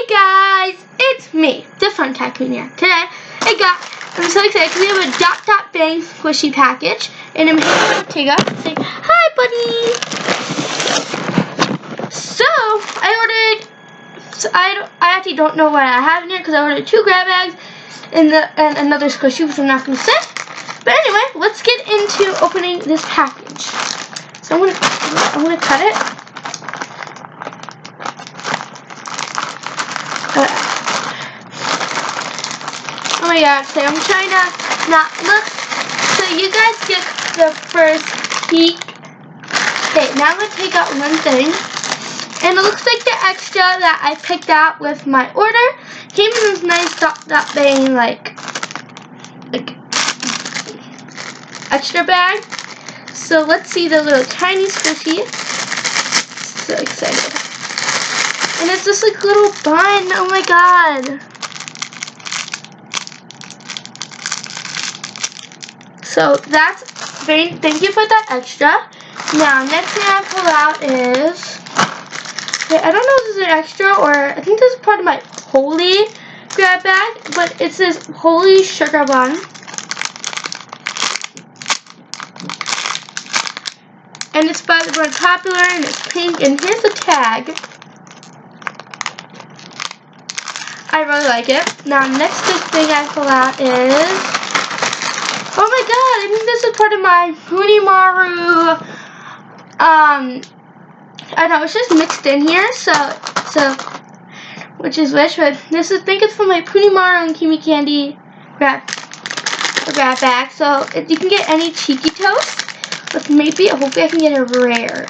Hey guys, it's me, the Fun Tycoon here. Today, I'm so excited because we have a Dot Dot Bang squishy package, and I'm here with Tiga. Say hi, buddy. So I actually don't know what I have in here because I ordered 2 grab bags and another squishy, which I'm not going to say. But anyway, let's get into opening this package. So I'm gonna cut it. Oh my god, so I'm trying to not look so you guys get the first peek. Okay, now I'm going to take out one thing. And it looks like the extra that I picked out with my order came in this nice Dot Dot Bang like extra bag. So let's see the little tiny squishy. So excited. And it's just like little bun. Oh my god. So that's very, thank you for that extra. Now, next thing I pull out is, okay, I don't know if this is an extra or I think this is part of my Holy grab bag, but it says Holy Sugar Bun. And it's by the brand Popular and it's pink, and here's the tag. I really like it. Now, next big thing I pull out is, oh my god, I think this is part of my Punimaru, I know, it's just mixed in here, so, which is which, but this is, I think it's from my Punimaru and Kimi Candy grab bag, so you can get any Cheeky Toast, but maybe, hopefully I can get a rare,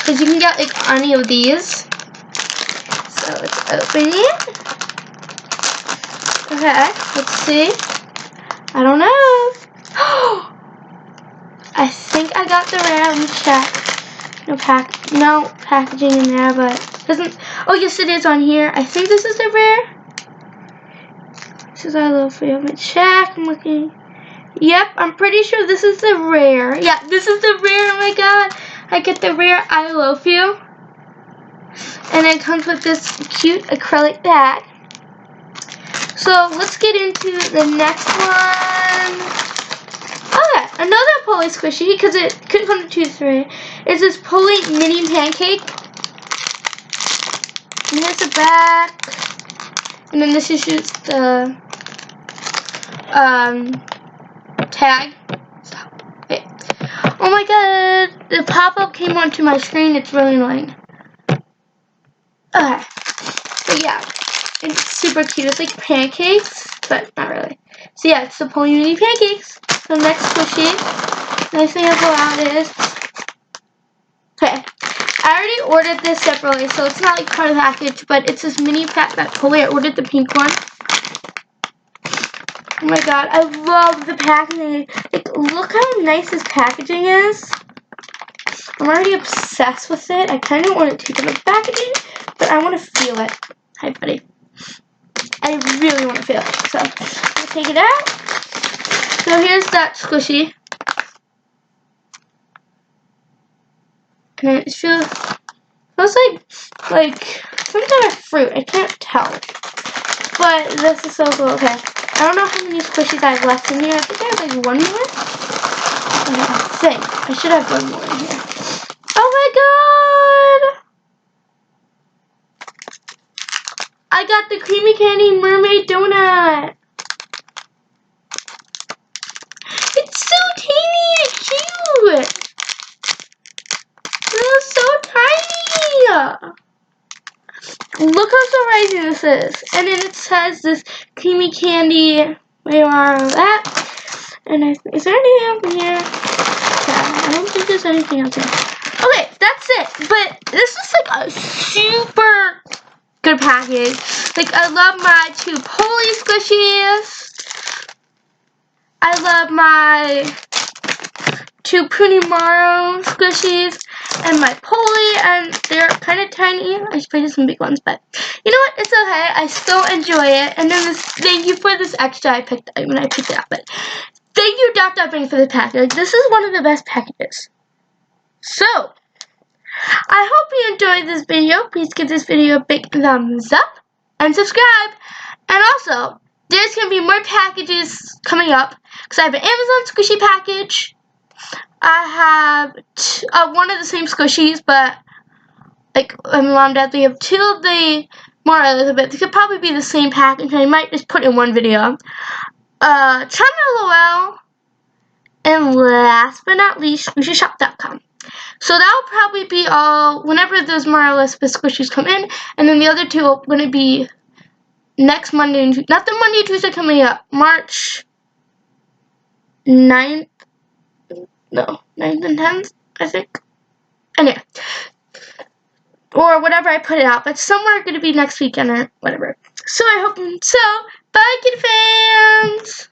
because you can get, like, any of these. So, let's open it. Okay, let's see. I don't know. I think I got the rare. Let me check. No packaging in there, but doesn't. Oh yes, it is on here. I think this is the rare. This is our little video. Let me check. I'm looking. Yep, I'm pretty sure this is the rare. Yeah, this is the rare. Oh my god, I get the rare I Love You, and it comes with this cute acrylic bag. So let's get into the next one. Okay, another Polly squishy, because it could come to 2-3. It's this Polly mini pancake. And here's the back. And then this is just the tag. Wait. Oh my god, the pop-up came onto my screen. It's really annoying. Okay, but yeah. It's super cute. It's like pancakes, but not really. So yeah, it's the Polly mini pancakes. So next squishy, nice thing I pull out is, okay, I already ordered this separately, so it's not like part of the package, but it's this mini pack that Polly. I ordered the pink one. Oh my god, I love the packaging. Like, look how nice this packaging is. I'm already obsessed with it. I kind of want to take out the packaging, but I want to feel it. Hi, buddy. I really want to feel it, so I'll take it out. So here's that squishy. And it feels like some kind of fruit. I can't tell. But this is so cool. Okay. I don't know how many squishies I have left in here. I think I have like one more. I think. I should have one more in here. Oh my god! I got the Creamy Candy Mermaid Donut. It's so teeny and cute. It's so tiny. Look how surprising this is. And then it says this Creamy Candy. Where are that? And is there anything else in here? Yeah, I don't think there's anything else here. Okay, that's it. But this is like a super good package. Like, I love my 2 Polly squishies. I love my 2 Punimaru squishies and my Polly, and they're kind of tiny. I should put some big ones, but you know what? It's okay. I still enjoy it. And then thank you for this extra I picked up when I picked it up. But thank you, Dot Dot Bang, for the package. This is one of the best packages. So, I hope you enjoyed this video. Please give this video a big thumbs up. and subscribe. And also, there's going to be more packages coming up, because I have an Amazon squishy package. I have one of the same squishies, but like Mom and Dad, we have two of the more Elizabeth. They could probably be the same package. I might just put in one video. Chum LOL, and last but not least, SquishyShop.com. So that'll probably be all whenever those more Elizabeth squishies come in, and then the other two are going to be next Monday, not the Monday, Tuesday coming up, March 9th, no, 9th and 10th, I think. Anyway, or whatever I put it out, but somewhere going to be next weekend or whatever. So I hope so. Bye, kitty fans!